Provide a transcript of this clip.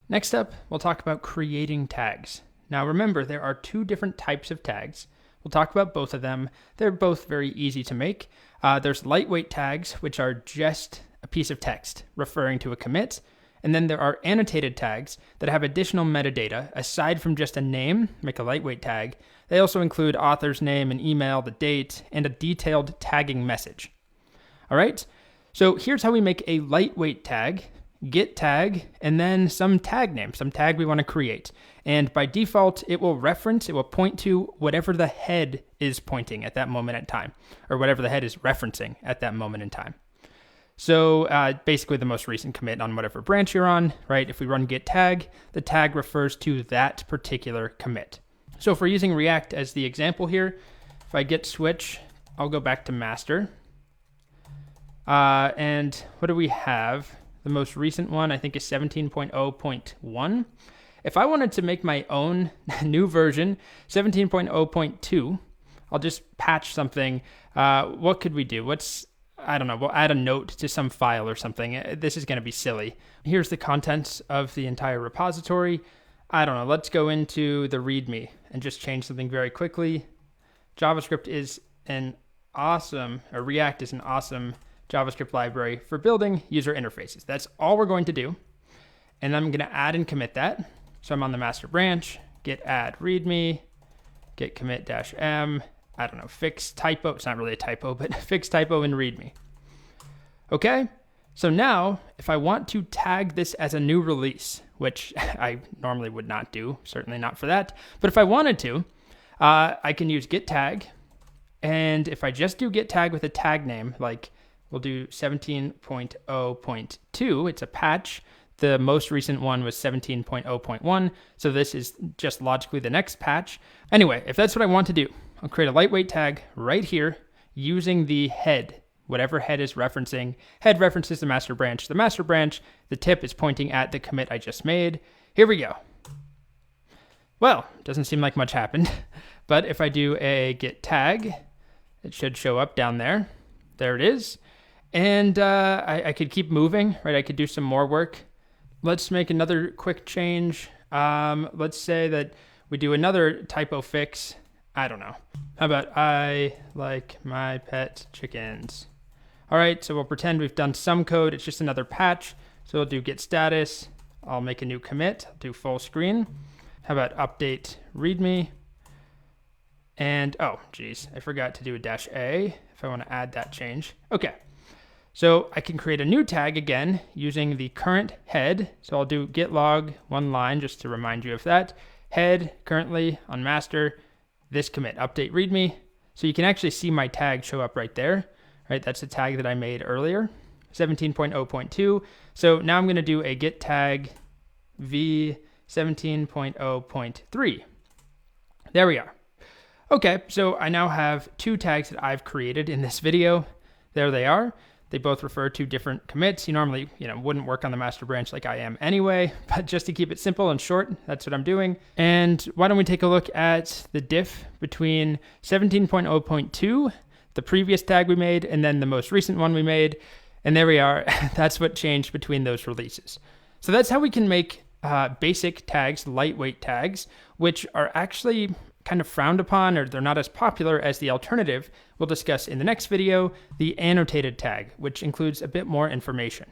Next up, we'll talk about creating tags. Now remember, there are two different types of tags. We'll talk about both of them. They're both very easy to make. There's lightweight tags, which are just a piece of text referring to a commit. And then there are annotated tags that have additional metadata aside from just a name, make a lightweight tag. They also include author's name and email, the date, and a detailed tagging message. All right, so here's how we make a lightweight tag. Get tag, and then some tag name, some tag we want to create. And by default, it will point to whatever the head is pointing at that moment in time, or whatever the head is referencing at that moment in time. So basically the most recent commit on whatever branch you're on, right? If we run get tag, the tag refers to that particular commit. So if we're using React as the example here, if I git switch, I'll go back to master. And what do we have? The most recent one, I think, is 17.0.1. If I wanted to make my own new version, 17.0.2, I'll just patch something. What could we do? I don't know, we'll add a note to some file or something. This is going to be silly. Here's the contents of the entire repository. I don't know, let's go into the README and just change something very quickly. React is an awesome JavaScript library for building user interfaces. That's all we're going to do. And I'm going to add and commit that. So I'm on the master branch, git add README, git commit -m, I don't know, fix typo. It's not really a typo, but fix typo in README. Okay, so now if I want to tag this as a new release, which I normally would not do, certainly not for that, but if I wanted to, I can use git tag. And if I just do git tag with a tag name, like we'll do 17.0.2, it's a patch. The most recent one was 17.0.1, so this is just logically the next patch. Anyway, if that's what I want to do, I'll create a lightweight tag right here using the head, whatever head is referencing. Head references the master branch. The master branch, the tip is pointing at the commit I just made. Here we go. Well, doesn't seem like much happened, but if I do a git tag, it should show up down there. There it is. And I could keep moving, right? I could do some more work. Let's make another quick change. Let's say that we do another typo fix. I don't know. How about I like my pet chickens? All right, so we'll pretend we've done some code. It's just another patch. So we'll do git status. I'll make a new commit. I'll do full screen. How about update README? And, oh, geez, I forgot to do a -a if I want to add that change. Okay, so I can create a new tag again using the current head. So I'll do git log, one line, just to remind you of that. Head, currently on master, this commit, update README. So you can actually see my tag show up right there, right? That's the tag that I made earlier, 17.0.2. So now I'm going to do a git tag v 17.0.3. There we are. Okay, so I now have two tags that I've created in this video. There they are. They both refer to different commits. You normally, wouldn't work on the master branch like I am anyway, but just to keep it simple and short, that's what I'm doing. And why don't we take a look at the diff between 17.0.2, the previous tag we made, and then the most recent one we made. And there we are. That's what changed between those releases. So that's how we can make basic tags, lightweight tags, which are actually kind of frowned upon, or they're not as popular as the alternative we'll discuss in the next video, the annotated tag, which includes a bit more information.